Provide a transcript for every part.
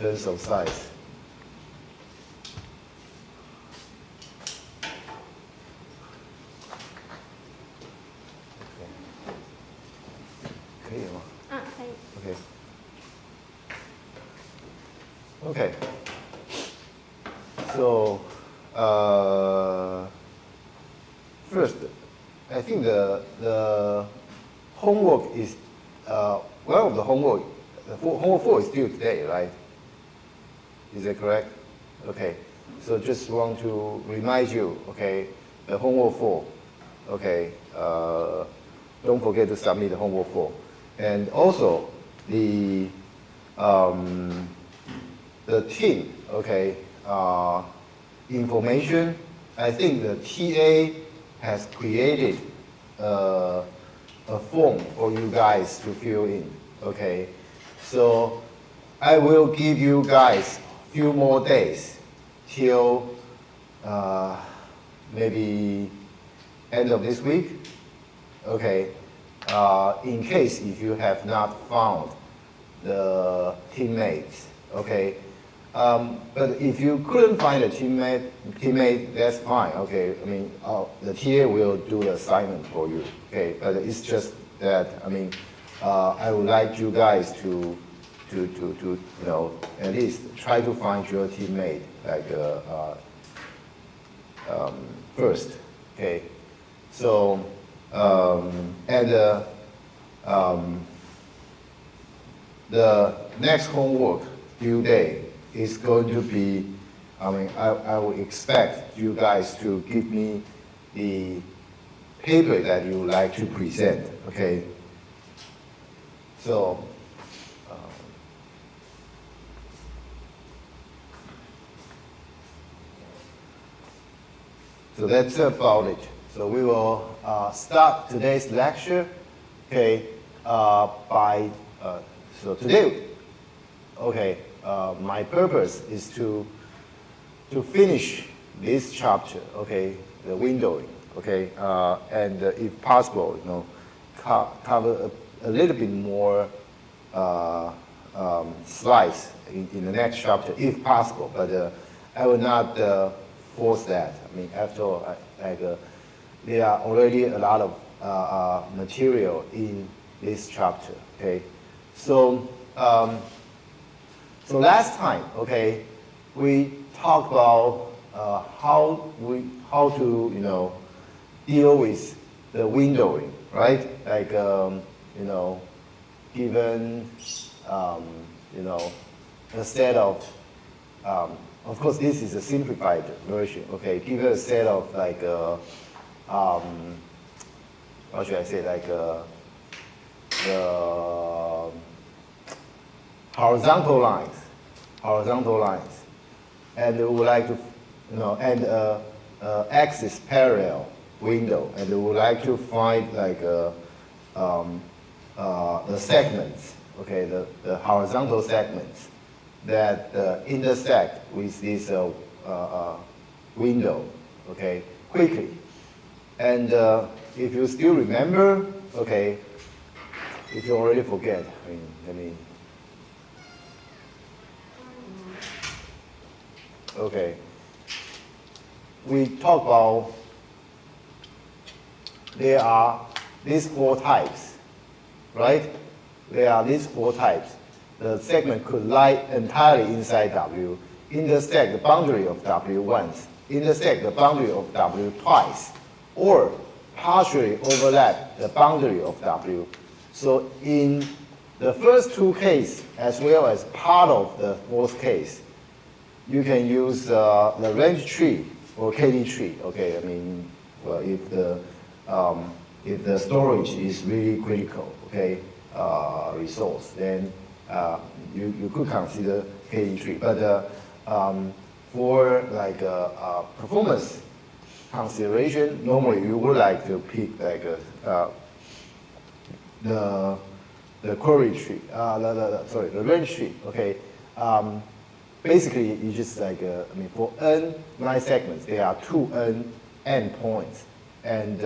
terms of size. Okay. 可以吗？ 可以。 Okay. So, first, I think the homework is one of the homework. The homework 4 is due today, right? Is that correct? Okay. So just want to remind you, okay, the homework 4. Okay. Don't forget to submit the homework 4, and also the team, okay, information. I think the TA has created a form for you guys to fill in, okay? So I will give you guys a few more days till maybe end of this week, okay? In case if you have not found the teammates, okay? But if you couldn't find a teammate, that's fine, okay? I mean, the TA will do the assignment for you, okay? But it's just that, I mean, I would like you guys to you know, at least try to find your teammate, like, first, okay? So, the next homework due day is going to be, I mean, I would expect you guys to give me the paper that you would like to present, okay? So, so that's about it. So we will start today's lecture, okay, so today, okay, my purpose is to finish this chapter, okay, the windowing, okay, and if possible, you know, cover a little bit more slides in the next chapter, if possible, but I will not force that. I mean, after all, there are already a lot of material in this chapter, okay? So, so last time, okay, we talked about how to, you know, deal with the windowing, right? Like, you know, given, you know, a set of course, this is a simplified version, okay? Given a set of like, how should I say, like the horizontal lines, and we would like to, you know, and axis parallel window, and we would like to find like the segments, okay, the horizontal segments that intersect with this window, okay, quickly. And if you still remember, okay, if you already forget, I mean, let me. Okay. We talked about there are these 4 types, right? There are these 4 types. The segment could lie entirely inside W, intersect the boundary of W once, intersect the boundary of W twice, or partially overlap the boundary of W. So in the first 2 cases, as well as part of the 4th case, you can use the range tree or KD tree. Okay, I mean, well, if the storage is really critical, okay, resource, then you could consider KD tree. But for like performance consideration, normally you would like to pick like the query tree, the range tree. Okay. Basically, you just like, I mean, for n line segments, there are 2n endpoints, and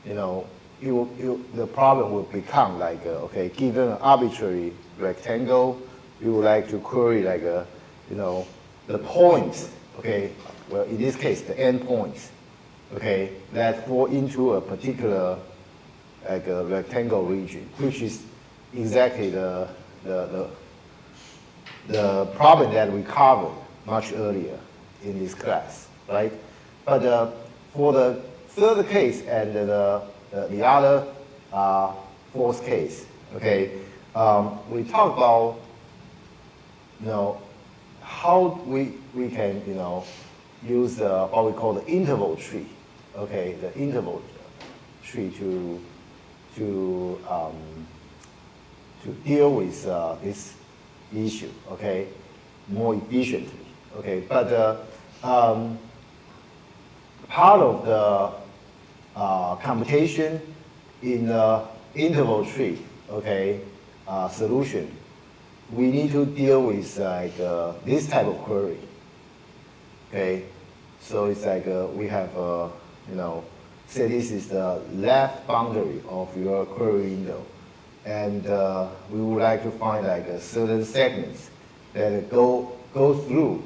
you know, the problem will become like, okay, given an arbitrary rectangle we would like to query like a, you know, the points, okay, well, in this case, the endpoints, okay, that fall into a particular like a rectangle region, which is exactly the problem that we covered much earlier in this class, right? But for the third case and the other fourth case, okay, we talk about, you know, how we can, you know, use what we call the interval tree, okay, the interval tree to deal with this issue, okay, more efficiently, okay. But part of the computation in the interval tree, okay, solution, we need to deal with like this type of query, okay. So it's like we have, you know, say this is the left boundary of your query window, and we would like to find like certain segments that go through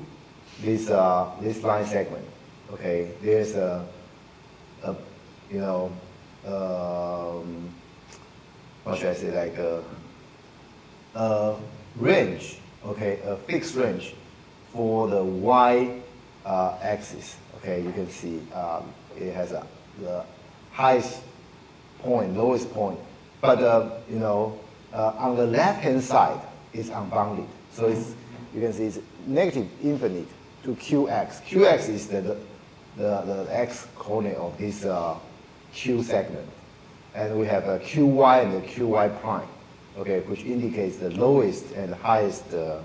this this line segment. Okay, there's a you know, what should I say, like a range, okay, a fixed range for the y axis. Okay, you can see it has the highest point, lowest point, but you know, on the left-hand side, it's unbounded. So it's, you can see it's negative infinite to qx. Qx is the x coordinate of this q segment, and we have a qy and a qy prime, okay, which indicates the lowest and highest you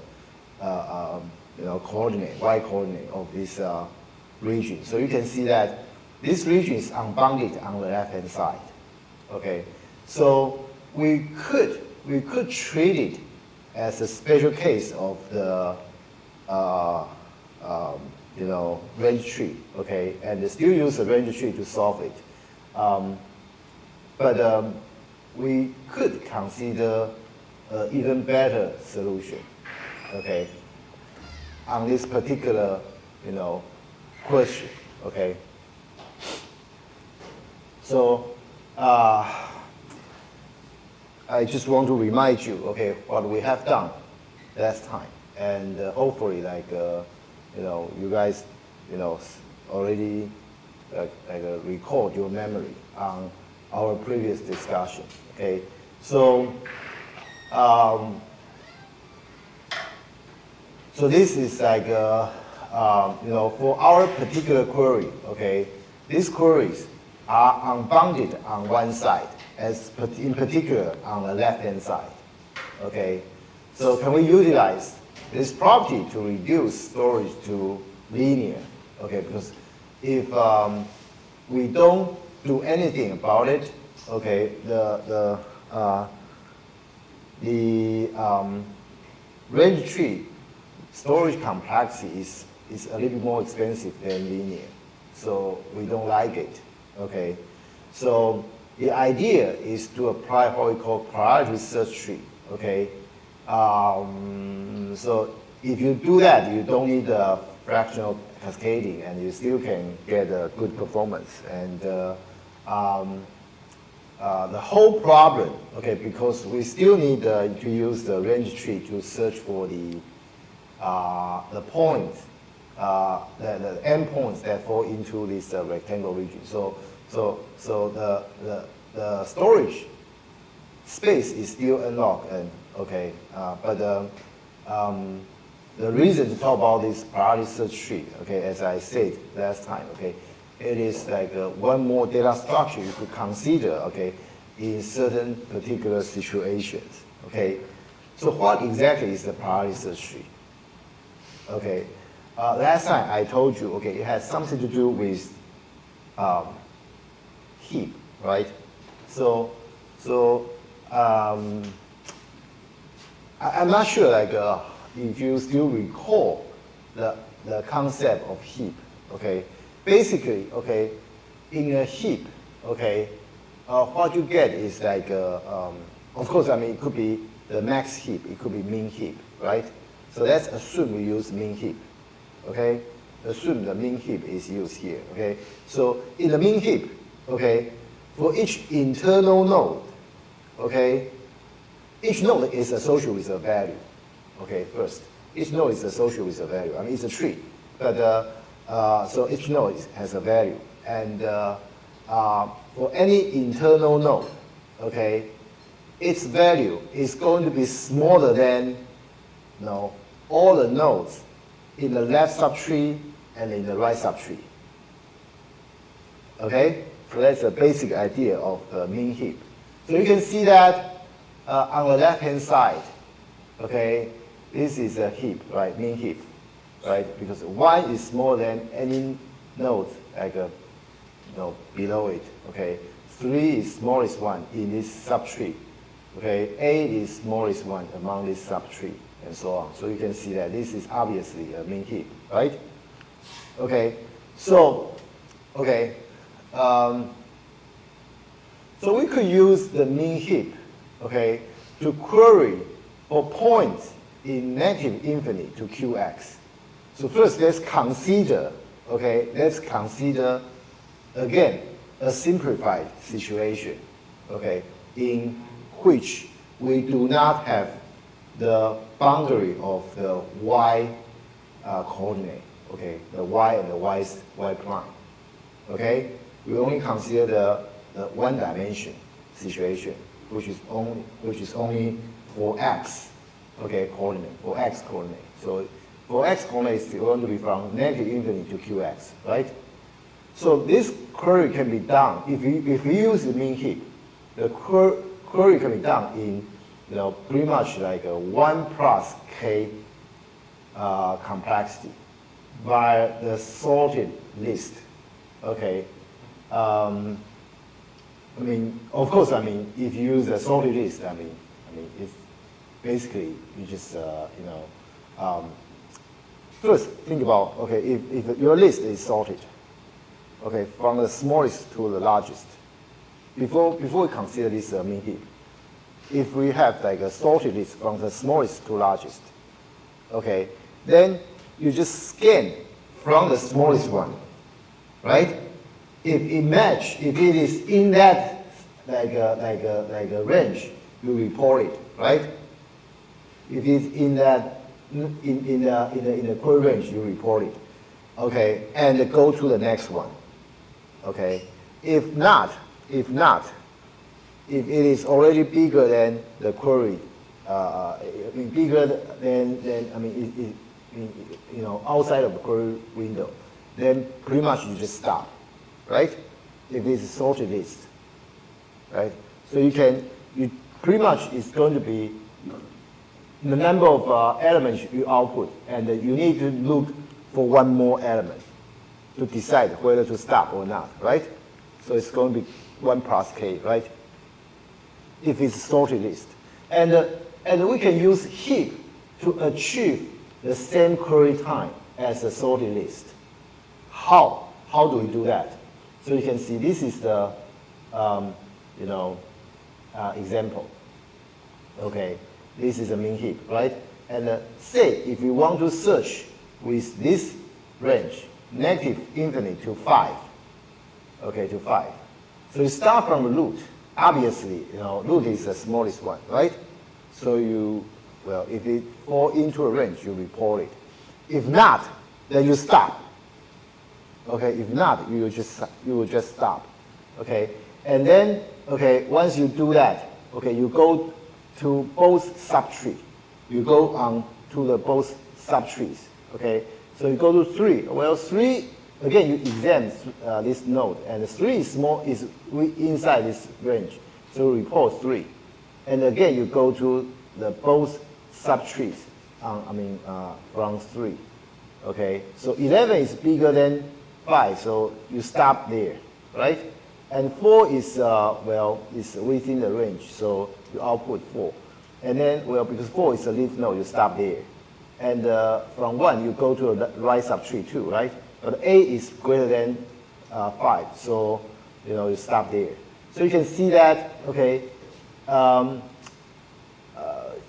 know, coordinate, y coordinate of this region. So you can see that this region is unbounded on the left-hand side. Okay, so we could treat it as a special case of the you know, range tree. Okay, and still use a range tree to solve it. But we could consider an even better solution. Okay, on this particular, you know, question. Okay. So I just want to remind you, okay, what we have done last time, and hopefully, like you know, you guys, you know, already like record your memory on our previous discussion. Okay, so so this is like you know, for our particular query. Okay, these queries are unbounded on one side, as in particular on the left-hand side. Okay, so can we utilize this property to reduce storage to linear? Okay, because if we don't do anything about it, okay, the range tree storage complexity is a little bit more expensive than linear, so we don't like it. Okay, so the idea is to apply what we call priority search tree. Okay, so if you do that, you don't need a fractional cascading, and you still can get a good performance. And the whole problem, okay, because we still need to use the range tree to search for the points, the endpoints that fall into this rectangle region. So the storage space is still unlocked, and okay, but the reason to talk about this priority search tree, okay, as I said last time, okay, it is like one more data structure you could consider, okay, in certain particular situations. Okay, so what exactly is the priority search tree? Okay, last time I told you, okay, it has something to do with heap, right? So I'm not sure, like, if you still recall the concept of heap. Okay, basically, okay, in a heap, okay, what you get is like, of course, I mean, it could be the max heap, it could be min heap, right? So let's assume we use min heap, okay? Assume the min heap is used here, okay? So in the min heap, okay, for each internal node, okay, each node is associated with a value, okay, first. Each node is associated with a value. I mean, it's a tree, but so each node has a value. And for any internal node, okay, its value is going to be smaller than all the nodes in the left subtree and in the right subtree. Okay? So that's the basic idea of the min heap. So you can see that on the left-hand side, okay, this is a heap, right, min heap, right? Because 1 is smaller than any node, like below it, okay? 3 is smallest one in this subtree, okay? 8 is smallest one among this subtree, and so on. So you can see that this is obviously a min heap, right? Okay, so, okay, so we could use the min heap, okay, to query for points in negative infinite to Qx. So first, let's consider, okay, let's consider, again, a simplified situation, okay, in which we do not have the boundary of the y coordinate, okay, the y and the y prime, okay? We only consider the one dimension situation, which is only for x, okay, coordinate, for x coordinate. So for x coordinate, it's going to be from negative infinity to Qx, right? So this query can be done, if we use the min heap, the query can be done in pretty much like a 1 plus k complexity by the sorted list, okay? I mean, of course, I mean, if you use a sorted list, I mean, it's basically you just, first think about, okay, if your list is sorted, okay, from the smallest to the largest, before we consider this min heap, if we have like a sorted list from the smallest to largest, okay, then you just scan from the smallest one, right? If it is in that like a range, you report it, right? If it's in that in the query range, you report it, okay, and go to the next one, okay. If it is already bigger than the query, bigger than I mean, outside of the query window, then pretty much you just stop, right? If it's a sorted list, right? So you pretty much it's going to be the number of elements you output, and you need to look for one more element to decide whether to stop or not, right? So it's going to be 1 plus k, right? If it's a sorted list. And we can use heap to achieve the same query time as a sorted list. How? How do we do that? So you can see this is the example. Okay, this is a min heap, right? And say if you want to search with this range, negative infinite to 5, okay, to 5. So you start from the root. Obviously, root is the smallest one, right? So if it falls into a range, you report it. If not, then you stop. Okay, if not, you will just stop. Okay, and then once you do that, okay, you go to both subtree. You go on to the both subtrees. Okay, so you go to 3. Well, 3 again, you examine this node, and 3 is inside this range, so report 3. And again, you go to the both subtrees. From 3. Okay, so 11 is bigger than 5, so you stop there, right? And 4 is is within the range, so you output 4. And then because 4 is a leaf node, you stop there. And from 1 you go to the right subtree 2, right? But 8 is greater than 5, so you stop there. So you can see that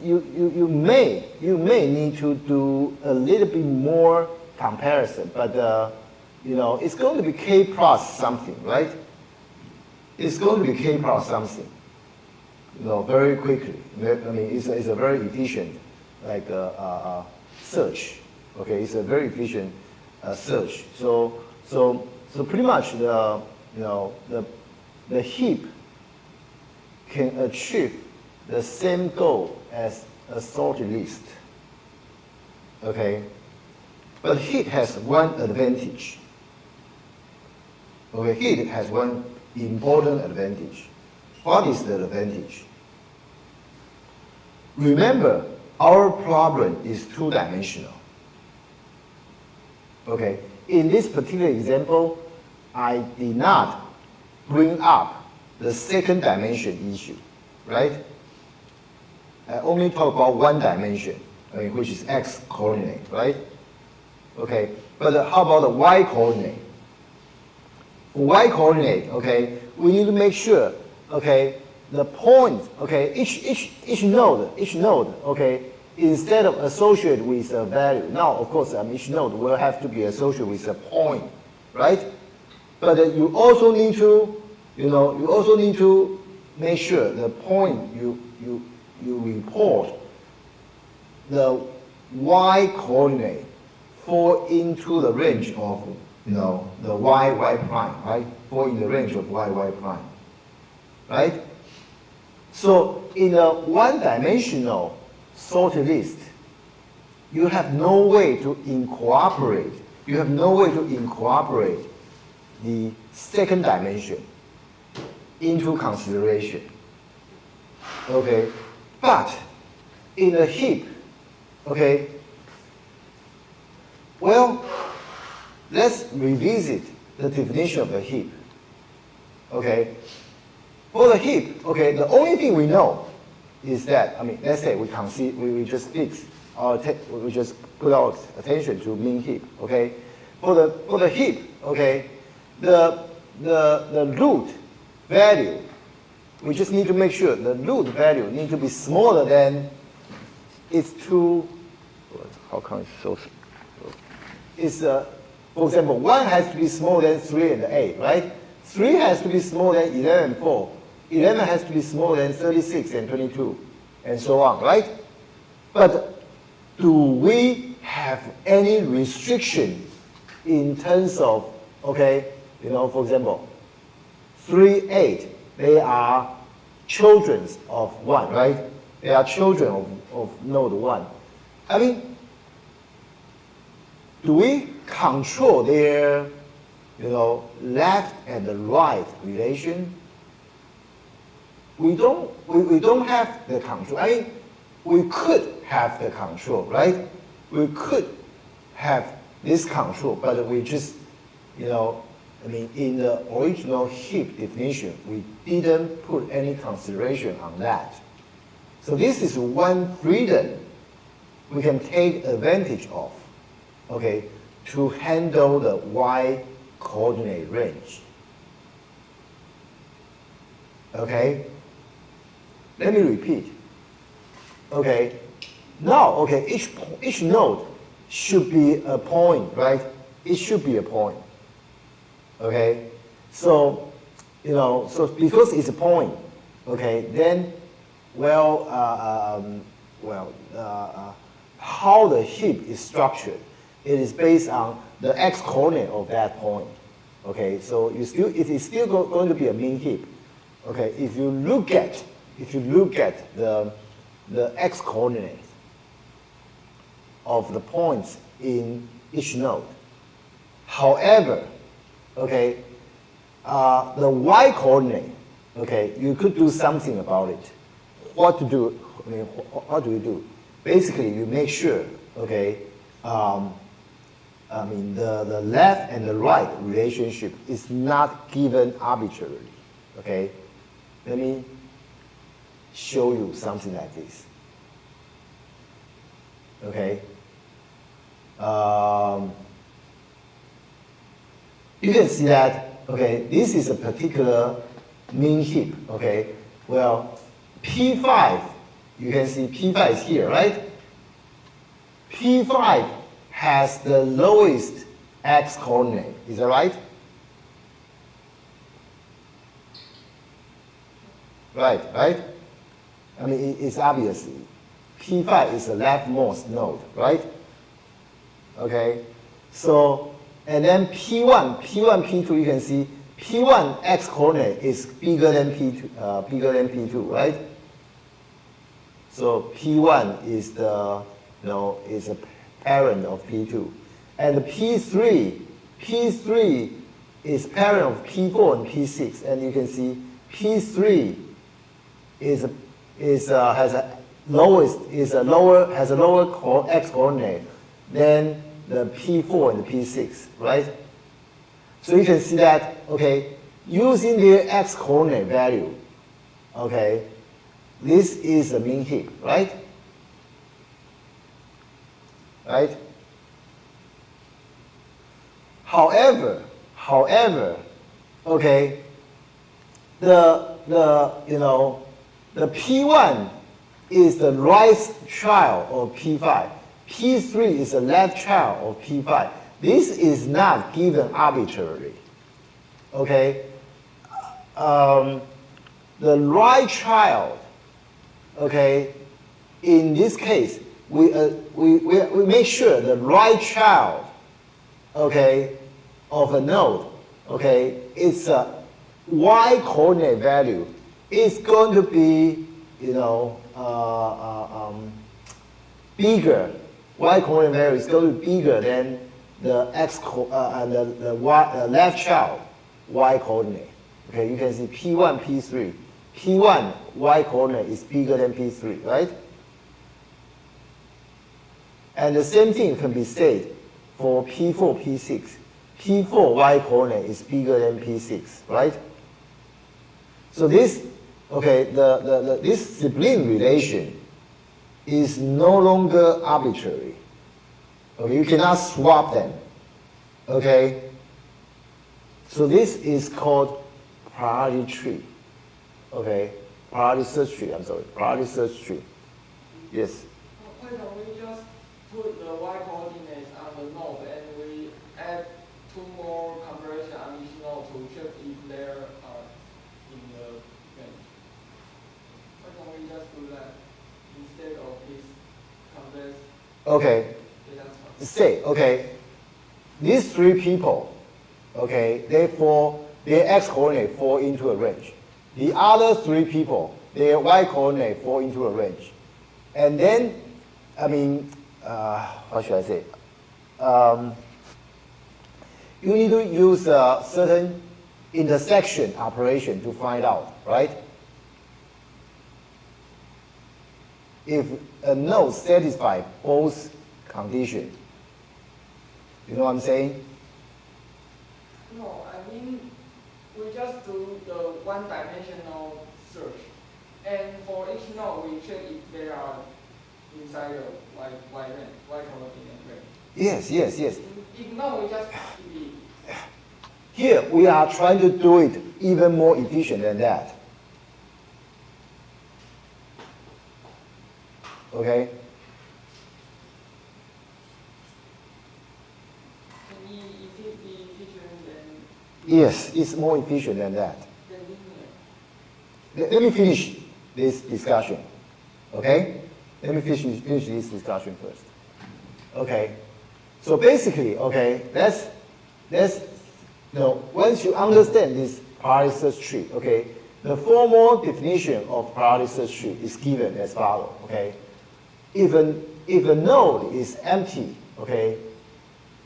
you may need to do a little bit more comparison, but you know, it's going to be k plus something, right? It's going to be k plus something, you know, very quickly. I mean, it's a very efficient, like search. Okay, it's a very efficient search. So pretty much the heap can achieve the same goal as a sorted list. Okay, but heap has one advantage. Okay, heap has one important advantage. What is the advantage? Remember, our problem is two-dimensional. Okay, in this particular example, I did not bring up the second dimension issue, right? I only talk about one dimension, which is x coordinate, right? Okay, but how about the y coordinate? Y coordinate, okay, we need to make sure, okay, the point, okay, each node, okay, instead of associated with a value, now of course, each node will have to be associated with a point, right? But you also need to, you also need to make sure the point you report, the y coordinate fall into the range of, the y prime, right? Fall in the range of y prime, right? So in a one-dimensional sorted list, you have no way to incorporate. You have no way to incorporate the second dimension into consideration. Okay, but in a heap, okay, well, let's revisit the definition of a heap. Okay, for the heap, okay, the only thing we know is that, I mean, let's say we just fix our, we just put our attention to mean heap. Okay, for the heap, okay, the root value, we just need to make sure the root value needs to be smaller than its two. How come it's so? It's for example, 1 has to be smaller than 3 and 8, right? 3 has to be smaller than 11 and 4. 11 has to be smaller than 36 and 22, and so on, right? But do we have any restriction in terms of, okay, for example, 3, 8, they are children of 1, right? They are children of node 1. I mean, do we control their, left and the right relation? We don't have the control. I mean, we could have the control, right? We could have this control, but we just, I mean, in the original heap definition, we didn't put any consideration on that. So this is one freedom we can take advantage of, okay, to handle the y coordinate range. Okay? Let me repeat. Okay? Now, okay, each node should be a point, right? It should be a point. Okay? So, so because it's a point, okay, then, how the heap is structured, it is based on the x coordinate of that point. Okay, so it is still going to be a mean heap. Okay, if you look at the x coordinates of the points in each node. However, okay, the y coordinate, okay, you could do something about it. What to do? I mean, what do you do? Basically, you make sure, okay, I mean, the left and the right relationship is not given arbitrarily. Okay, let me show you something like this. Okay, you can see that. Okay, this is a particular mean heap. Okay, well, P5 You can see P5 is here, right? P5 has the lowest x coordinate. Is that right? Right? I mean, it's obvious. P5 is the leftmost node, right? Okay. So, and then P1, P2, you can see P1 x coordinate is bigger than P2, right? So P1 is the, is a parent of P2. And P3 is parent of P4 and P6. And you can see P3 has a lower x coordinate than the P4 and the P6, right? So you can see that, okay, using the x coordinate value, okay, this is a mean heap, right? Right? However, okay, the P1 is the right child of P5. P3 is the left child of P5. This is not given arbitrarily. Okay? The right child, okay, in this case, we make sure the right child, okay, of a node, okay, its y coordinate value is going to be, bigger. Y coordinate value is going to be bigger than the the left child y coordinate. Okay, you can see P1, P3. P1 y coordinate is bigger than P3, right? And the same thing can be said for P4, P6. P4 y coordinate is bigger than P6, right? So this, okay, this sibling relation is no longer arbitrary. Okay, you cannot swap them. Okay? So this is called priority tree. Okay? Priority search tree, I'm sorry. Priority search tree. Yes? Why don't we just put the y coordinates on the node and we add two more comparison on each node to check if they're in the range? Why don't we just do that instead of this compressed Okay. data structure? Say, okay, these three people, okay, their x coordinate fall into a range. The other three people, their y coordinate fall into a range. And then, I mean, what should I say? You need to use a certain intersection operation to find out, right? If a node satisfies both conditions. You know what I'm saying? No, I mean, we just do the one-dimensional search. And for each node, we check if they are inside the y coordinate range. Yes. If not, we just delete. Here, we are trying to do it even more efficient than that. Okay? Can it be efficient than Yes, it's more efficient than that. linear? Let me finish this discussion. Okay? Let me finish this discussion first. Okay? So basically, okay, once you understand this priority search tree, okay, the formal definition of priority search tree is given as follows, okay? If a node is empty, okay,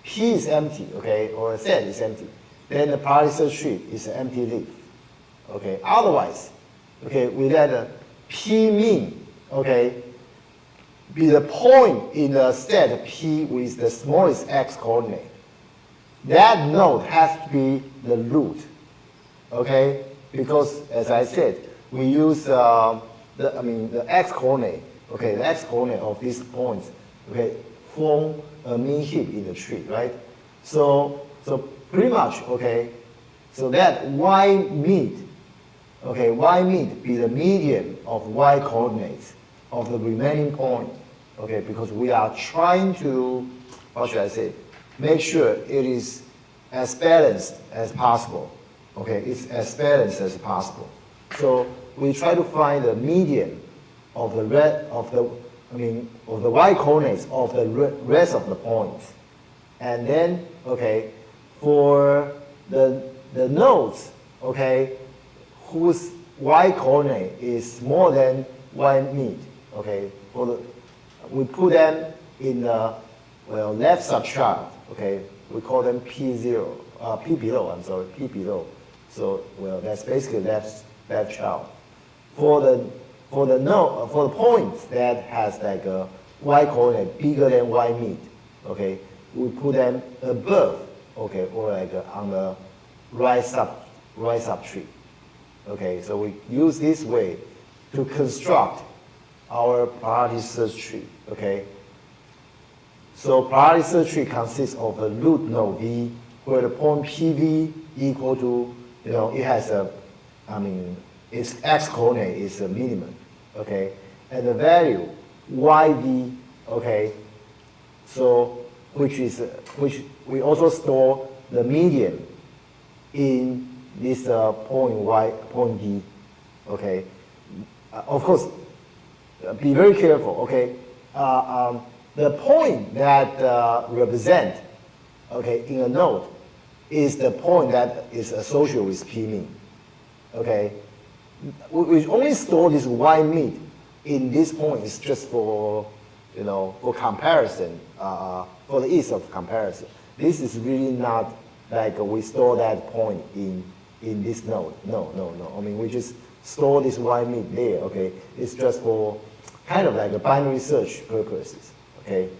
P is empty, okay, or a set is empty, then the priority search tree is an empty leaf, okay? Otherwise, okay, we let the P mean, okay, be the point in the set P with the smallest x coordinate. That node has to be the root, okay? Because as I said, we use the x coordinate, okay, the x coordinate of these points, okay, form a mean heap in the tree, right? So pretty much, okay, so that y mid, okay, y mid be the median of y coordinates of the remaining point, okay, because we are trying to, what should I say, make sure it is as balanced as possible, okay, it's as balanced as possible. So we try to find the median of the of the y coordinates of the rest of the points. And then, okay, for the nodes, okay, whose y coordinate is more than y mid, okay, we put them in the, well, left subchild, okay, we call them P0, P below, I'm sorry, P below. So, well, that's basically left child. For the points that has like a y coordinate bigger than y mid, okay, we put them above, okay, or like on the right subtree. Okay, so we use this way to construct our priority search tree. Okay, so priority search tree consists of a root node V, where the point PV equal to, it has a, its x coordinate is a minimum. Okay, and the value YV, okay, so which we also store the median in this point V, okay. Of course, be very careful, okay. The point that represent, okay, in a node is the point that is associated with P mean, okay. We only store this y mid in this point is just for, for comparison, for the ease of comparison. This is really not like we store that point in this node. No. We just store this y mid there, okay? It's just for kind of like a binary search purposes, okay?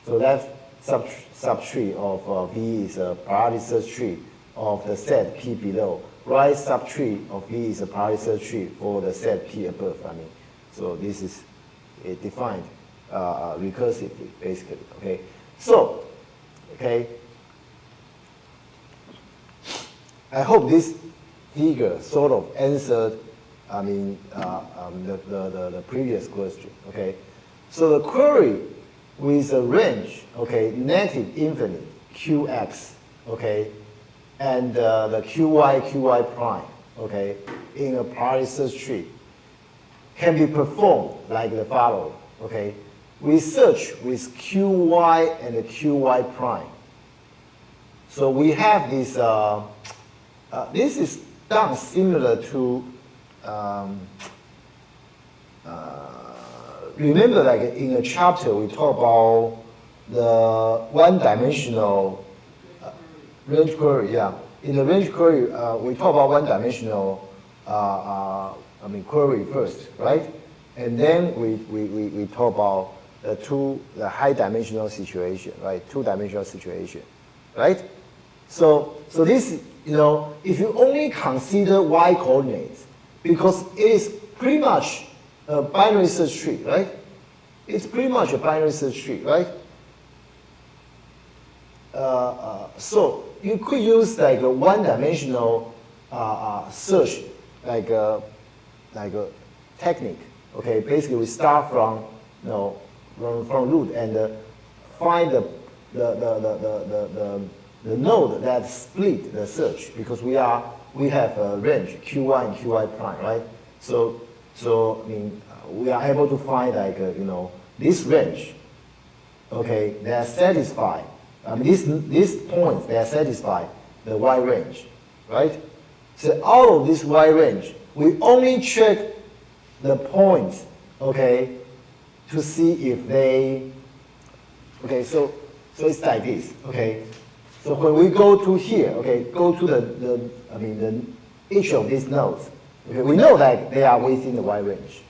So that subtree of V is a priority search tree of the set P below. Right subtree of V is a priority search tree for the set P above, So this is defined recursively, basically, okay? So, okay, I hope this figure sort of answered, the previous question, okay? So the query with a range, okay, negative infinite, Qx, okay, and the Qy prime, okay, in a priority search tree can be performed like the following, okay? We search with Qy and the Qy prime. So we have this, this is done similar to, remember like in a chapter we talk about the one-dimensional range query, yeah. In the range query, we talk about one-dimensional query first, right? And then we talk about the high-dimensional situation, right? Two-dimensional situation, right? So this, if you only consider y coordinates, because it is pretty much a binary search tree, right? It's pretty much a binary search tree, right? So you could use like a one-dimensional search, like a technique. Okay, basically we start from from root and find the node that split the search, because we have a range Qy and Qy prime, right? So we are able to find like this range, okay, that satisfy. These points, they are satisfied the y range, right? So out of this y range, we only check the points, okay, to see if they, okay, so it's like this, okay. So when we go to here, okay, go to each of these nodes, okay, we know that they are within the y range.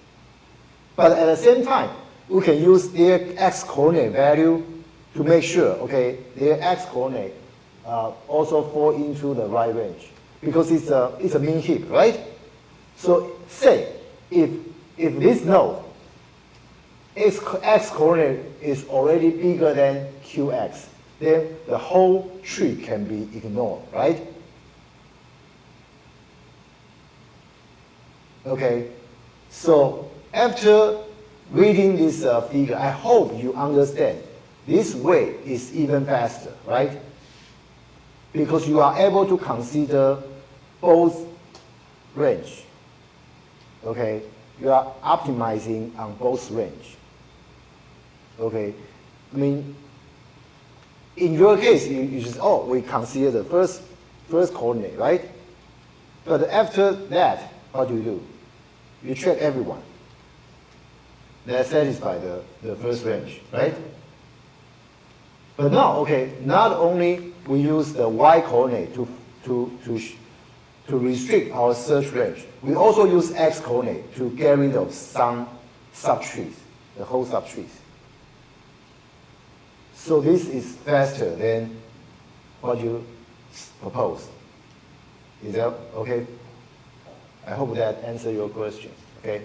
But at the same time, we can use their x coordinate value to make sure, okay, their x coordinate also fall into the right range, because it's a mean heap, right? So say if this node, its x coordinate is already bigger than Qx, then the whole tree can be ignored, right? Okay, so after reading this figure, I hope you understand this way is even faster, right? Because you are able to consider both range. Okay, you are optimizing on both range. Okay, I mean, in your case, you just, oh, we consider the first coordinate, right? But after that, what do? You check everyone that satisfy the first range, right? But now, okay, not only we use the y coordinate to restrict our search range, we also use x coordinate to get rid of some subtrees, the whole subtrees. So this is faster than what you proposed. Is that okay? I hope that answers your question. Okay.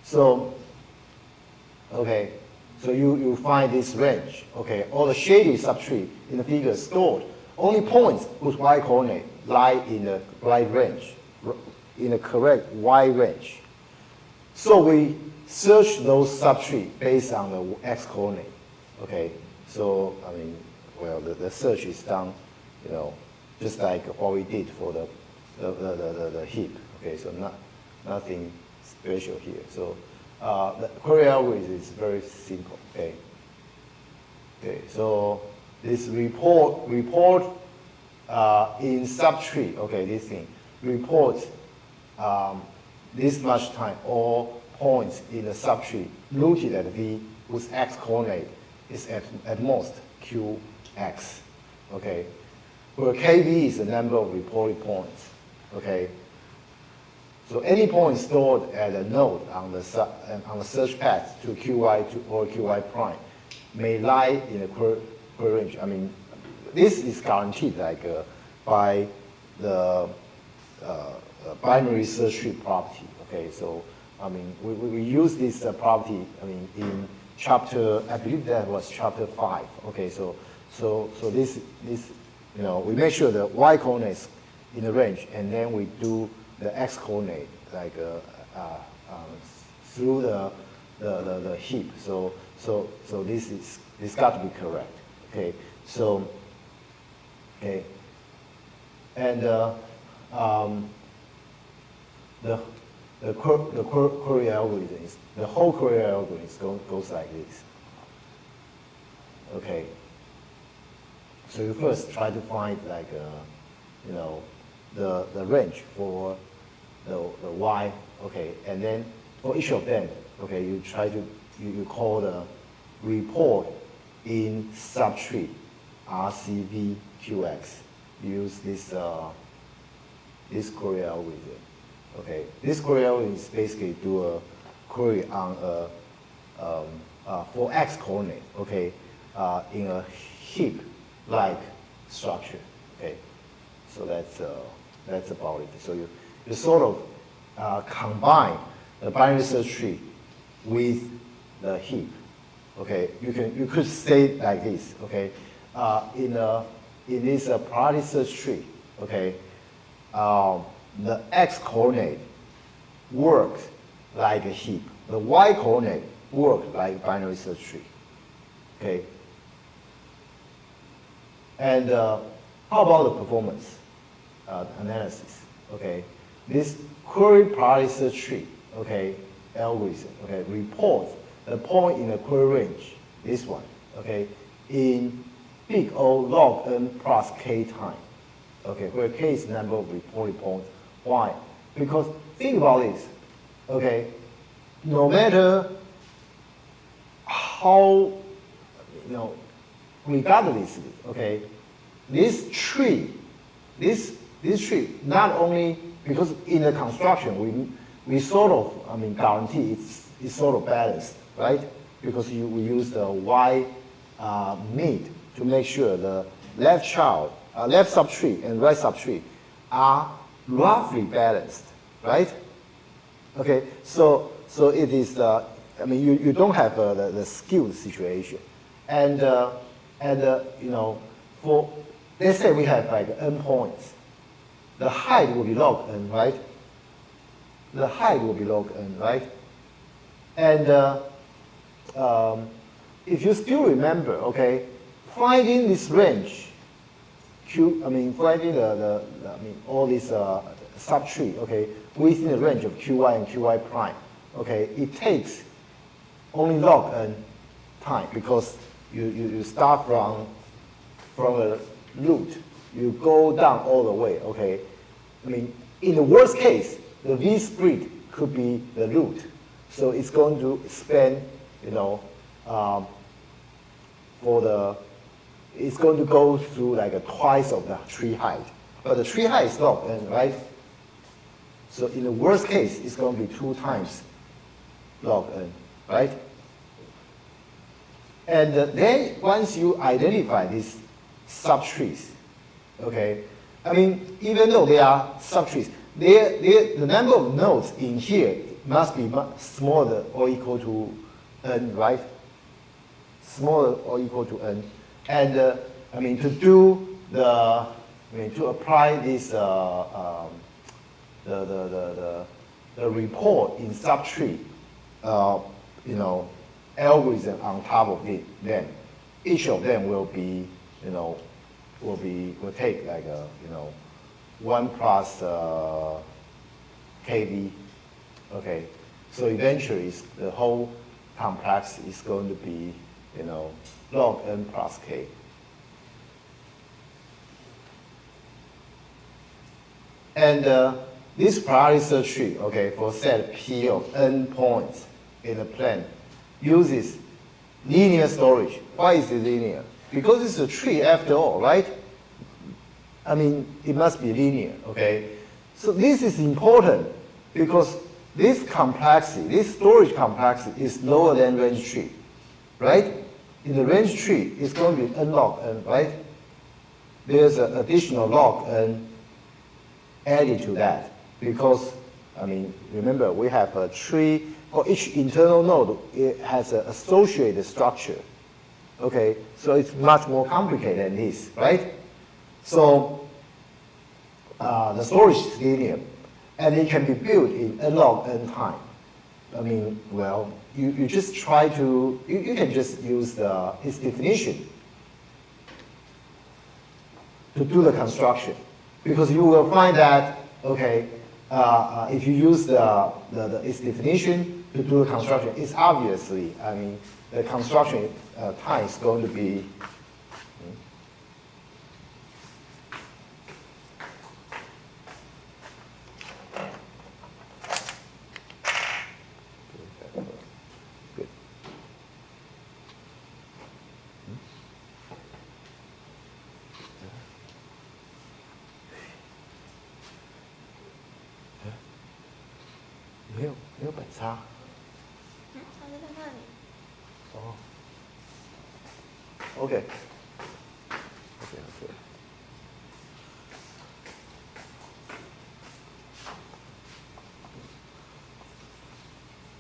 So, okay. So you find this range. Okay. All the shaded subtree in the figure stored. Only points whose y coordinate lie in the right range, in the correct y range. So we search those subtree based on the x coordinate. Okay. So I mean, well, the search is done, you know, just like what we did for the heap. Okay. So nothing special here. So the query algorithm is very simple. Okay. Okay. So this report in subtree. Okay, this thing reports this much time all points in the subtree rooted at V whose x coordinate is at most qx. Okay, where kv is the number of reported points. Okay. So any point stored at a node on the search path to qy or qy prime may lie in a query range. I mean, this is guaranteed like by the binary search tree property. Okay, so I mean we use this property. I mean in chapter, I believe that was chapter 5. Okay, so this you know, we make sure the y coordinates in the range, and then we do the x coordinate like through the heap. So this got to be correct. Okay, so okay, and the query algorithm is, the whole query algorithm goes like this. Okay, so you first try to find like you know, the range for the y. Okay, and then for each of them, okay, you try to you call the report in subtree RCVQX. Use this this query algorithm. Okay, this query algorithm is basically do a query on for x coordinate. Okay, in a heap-like structure. Okay, so that's about it. So you sort of combine the binary search tree with the heap. Okay, you could say it like this. Okay, in this priority search tree. Okay, the x coordinate works like a heap. The y coordinate works like binary search tree. Okay, and how about the performance analysis? Okay, this query priority search tree. Okay, algorithm. Okay, reports the point in the query range, this one, okay, in big O log n plus k time, okay, where k is the number of reported points. Why? Because think about this, okay, no matter how, you know, regardlessly, okay, this tree, this tree, not only because in the construction we sort of, I mean, guarantee it's sort of balanced, right? Because we use the y mid to make sure the left subtree and right subtree are roughly balanced, right? Okay, so it is, I mean, you don't have the skewed situation, and you know, for let's say we have like n points, the height will be log n, right? The height will be log n, right? And if you still remember, okay, finding this range, finding all this subtree, okay, within the range of Qy and Qy prime, okay, it takes only log n time because you start from a root, you go down all the way, okay. In the worst case, the V split could be the root, so it's going to span, it's going to go through like twice of the tree height. But the tree height is log n, right? So in the worst case, it's going to be 2 times log n, right? And then once you identify these subtrees, okay, even though they are subtrees, the number of nodes in here must be much smaller or equal to n, right? Smaller or equal to n. And to do the, to apply this the report in subtree, algorithm on top of it, then each of them will be, will take like a, 1 plus kV, okay. So eventually, the whole complex is going to be, log n plus k. And this priority search tree, okay, for set P of n points in a plane, uses linear storage. Why is it linear? Because it's a tree after all, right? It must be linear, okay? So this is important because this complexity, this storage complexity is lower than range tree, right? In the range tree, it's going to be n log n, right? There's an additional log n added to that because, remember, we have a tree for each internal node. It has an associated structure, okay? So it's much more complicated than this, right? So the storage is linear, and it can be built in n log n time. Well, you just try to, you can just use its definition to do the construction. Because you will find that, okay, if you use its definition to do the construction, it's obviously, the construction time is going to be good.没有本差。它就在那里。哦。OK。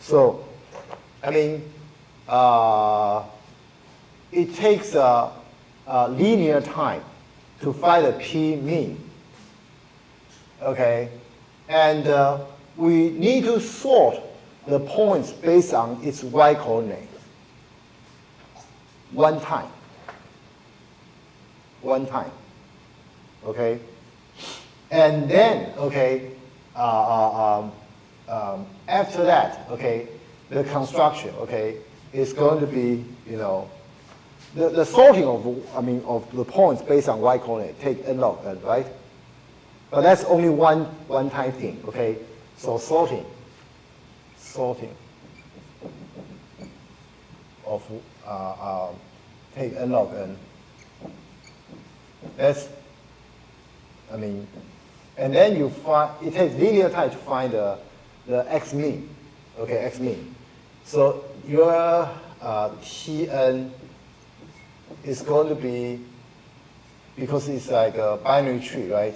So, it takes a linear time to find the P mean. Okay, and we need to sort the points based on its y coordinate. One time. Okay, and then after that, okay, the construction, okay, is going to be, the sorting of the points based on y coordinate take n log n, right? But that's only one time thing, okay? So sorting of take n log n. That's, and then you find, it takes linear time to find the x mean, okay, x mean. So your Tn is going to be, because it's like a binary tree, right?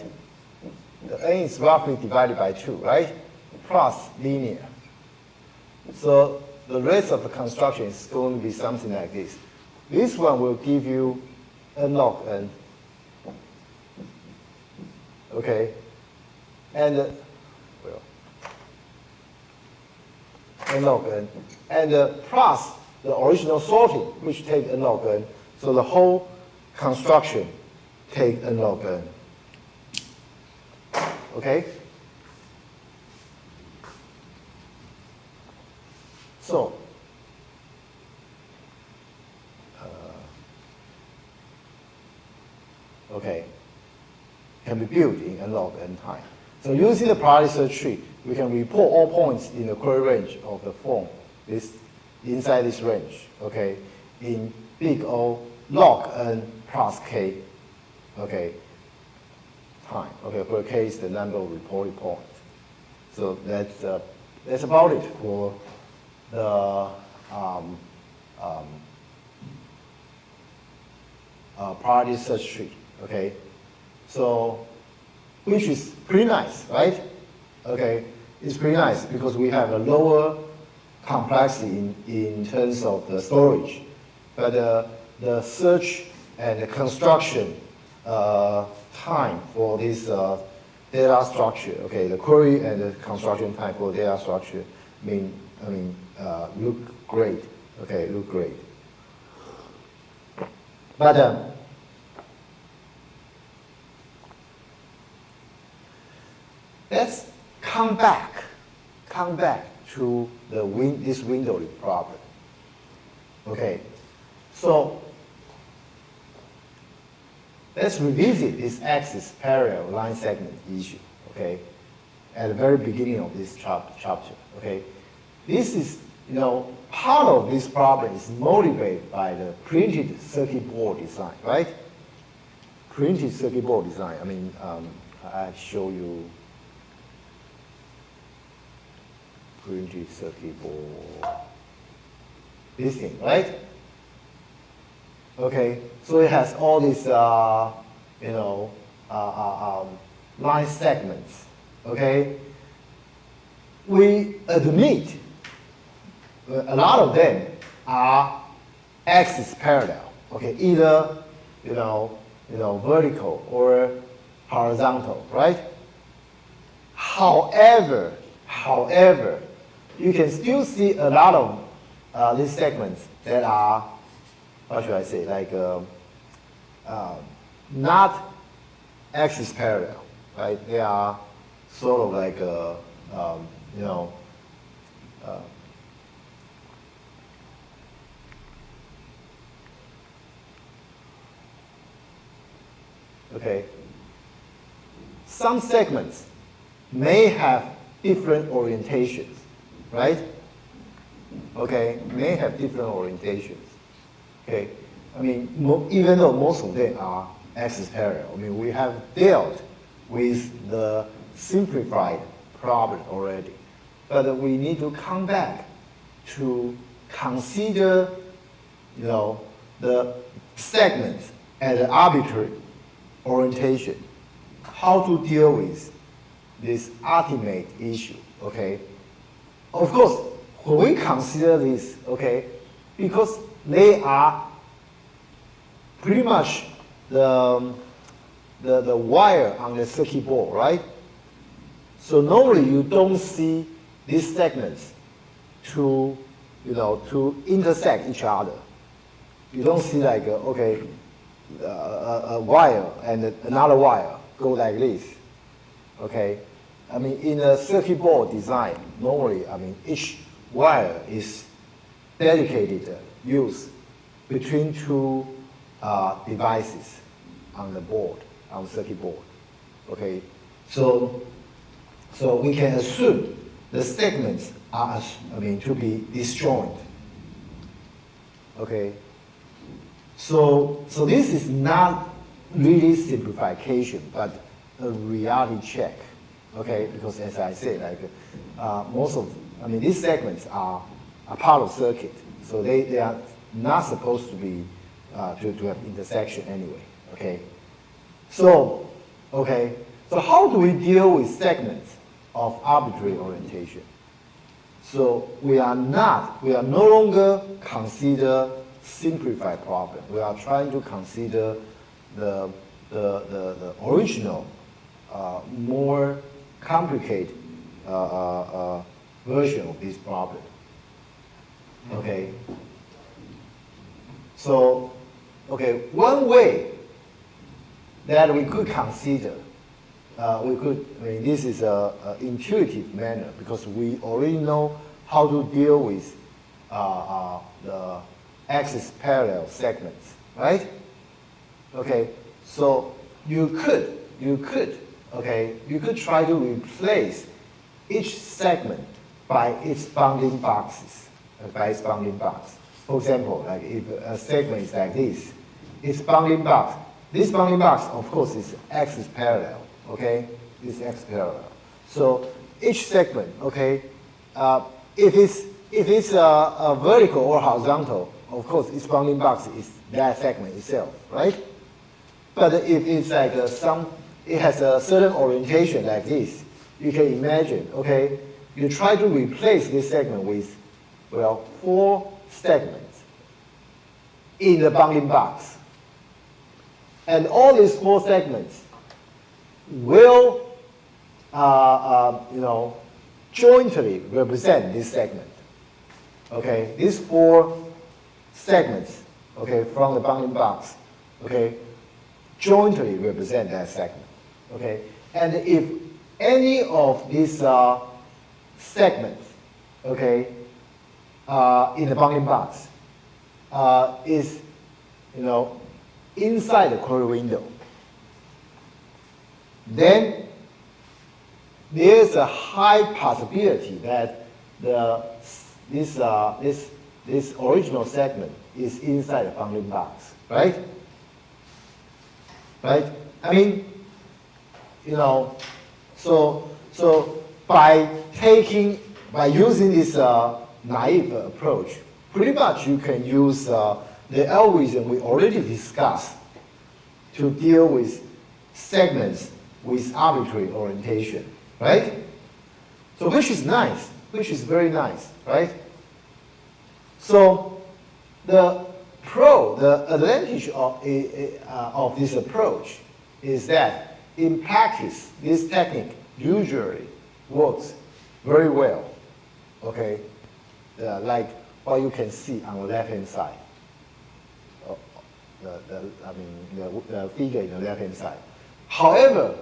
The n is roughly divided by 2, right? Plus linear. So the rest of the construction is going to be something like this. This one will give you n log n. Okay? And, well, n log n, and plus the original sorting, which take n log n. So the whole construction take n log n. Okay? So, okay, can be built in n log n time. So using the priority search tree, we can report all points in the query range of the form, inside this range, okay, in big O log n plus k, okay, time, okay, where k is the number of reported points. So that's about it for the priority search tree, okay? So, which is pretty nice, right? Okay, it's pretty nice because we have a lower complexity in terms of the storage, but the search and the construction time for this data structure, okay, the query and the construction time for data structure look great, okay, look great. But let's come back to this windowing problem. Okay, so let's revisit this axis parallel line segment issue. Okay, at the very beginning of this chapter. Okay, this is part of this problem is motivated by the printed circuit board design, right? Printed circuit board design. I show you printed circuit board. This thing, right? Okay, so it has all these, line segments. Okay, we admit a lot of them are axis parallel. Okay, either vertical or horizontal, right? However, you can still see a lot of these segments that are, what should I say, like not axis parallel, right? They are sort of like okay. Some segments may have different orientations, right? Okay, may have different orientations. Okay, even though most of them are axis parallel, we have dealt with the simplified problem already. But we need to come back to consider, the segments at an arbitrary orientation, how to deal with this ultimate issue, okay? Of course, when we consider this, okay, because they are pretty much the wire on the circuit board, right? So normally you don't see these segments to intersect each other. You don't see like, a wire and another wire go like this, okay? In a circuit board design, normally, each wire is dedicated use between two devices on the board, on the circuit board, okay? So we can assume the segments are, to be disjoint, okay? So this is not really simplification, but a reality check, okay? Because as I said, like these segments are a part of circuit, so they are not supposed to be to have intersection anyway, okay? So how do we deal with segments of arbitrary orientation? So we are no longer consider simplified problem. We are trying to consider the original, more complicated version of this problem. Okay. So, okay, one way that we could consider, I mean, this is an intuitive manner because we already know how to deal with the axis parallel segments, right? Okay, so you could try to replace each segment by its bounding boxes, by its bounding box. For example, like if a segment is like this, its bounding box, this bounding box, of course, is axis parallel, okay? This axis parallel. So each segment, okay, if it's a vertical or horizontal, of course, its bounding box is that segment itself, right? But if it's like it has a certain orientation like this, you can imagine, okay, you try to replace this segment with, well, 4 segments in the bounding box. And all these 4 segments will, jointly represent this segment. Okay, these 4 segments, okay, from the bounding box, okay, jointly represent that segment. Okay, and if any of these segments, okay, in the bounding box is, inside the query window, then there's a high possibility that this original segment is inside the bounding box, right? Right? I mean, so by using this naive approach, pretty much you can use the algorithm we already discussed to deal with segments with arbitrary orientation, right? So which is nice, which is very nice, right? So the advantage of this approach is that in practice, this technique usually works very well, okay? Like what you can see on the left-hand side. The figure in the left-hand side. However,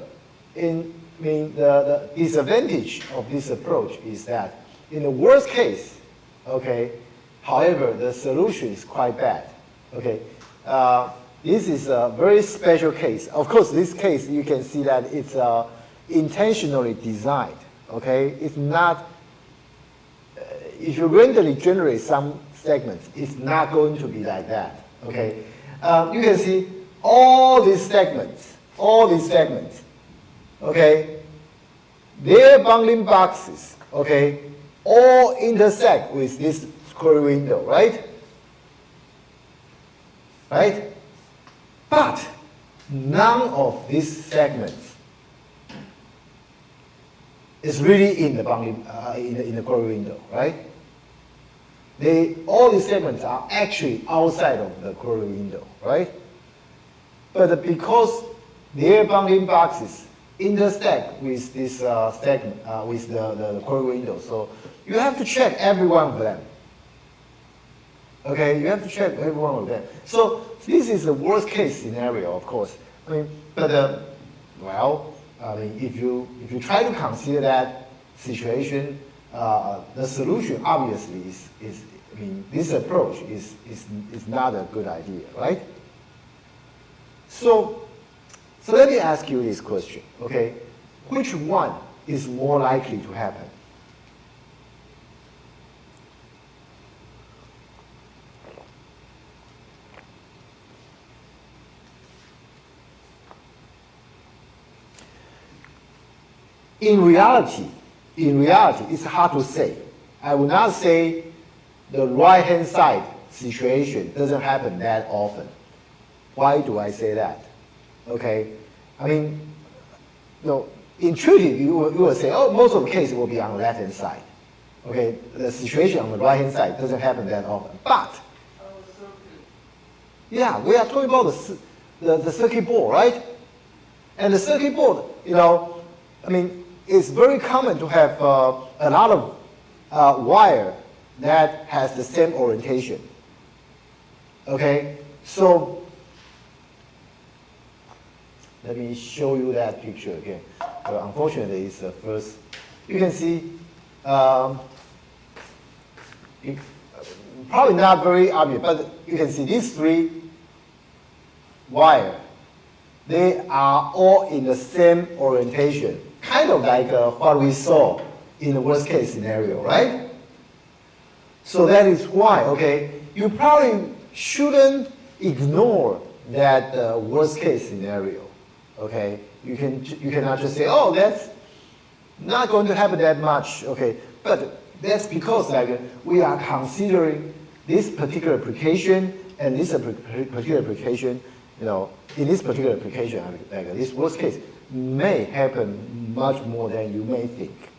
the disadvantage of this approach is that in the worst case, okay, however, the solution is quite bad. Okay, this is a very special case. Of course, this case you can see that it's intentionally designed. Okay, it's not. If you randomly generate some segments, it's not going to be like that. Okay, you can see all these segments. Okay, their bounding boxes. Okay, all intersect with this query window, right? Right? But none of these segments is really in the bounding in the query window, right? All these segments are actually outside of the query window, right? But because their bounding boxes intersect with this segment with the query window, so you have to check every one of them. Okay, you have to check every one of them. So this is the worst case scenario, of course. I mean, but well, I mean, if you try to consider that situation, the solution obviously is I mean, this approach is not a good idea, right? So let me ask you this question, okay? Which one is more likely to happen? In reality, it's hard to say. I will not say the right-hand side situation doesn't happen that often. Why do I say that? Okay, I mean, intuitively you will say, oh, most of the cases will be on the left-hand side. Okay, the situation on the right-hand side doesn't happen that often. But, yeah, we are talking about the circuit board, right? And the circuit board, I mean, it's very common to have a lot of wire that has the same orientation. Okay, so let me show you that picture again. Well, unfortunately, it's the first. You can see, probably not very obvious, but you can see these three wires. They are all in the same orientation, kind of like what we saw in the worst case scenario, right? So that is why, okay, you probably shouldn't ignore that worst case scenario, okay? You cannot just say, oh, that's not going to happen that much, okay? But that's because like we are considering this particular application and this particular application, you know, in this particular application, like this worst case may happen much more than you may think.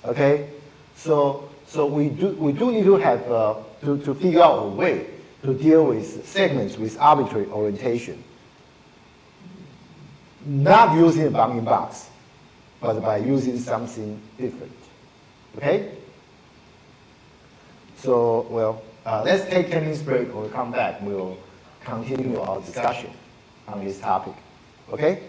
Okay, so we do need to have to figure out a way to deal with segments with arbitrary orientation, not using a bounding box, but by using something different. Okay. So well, let's take 10 minutes break. When we come back, we'll continue our discussion on this topic. Okay?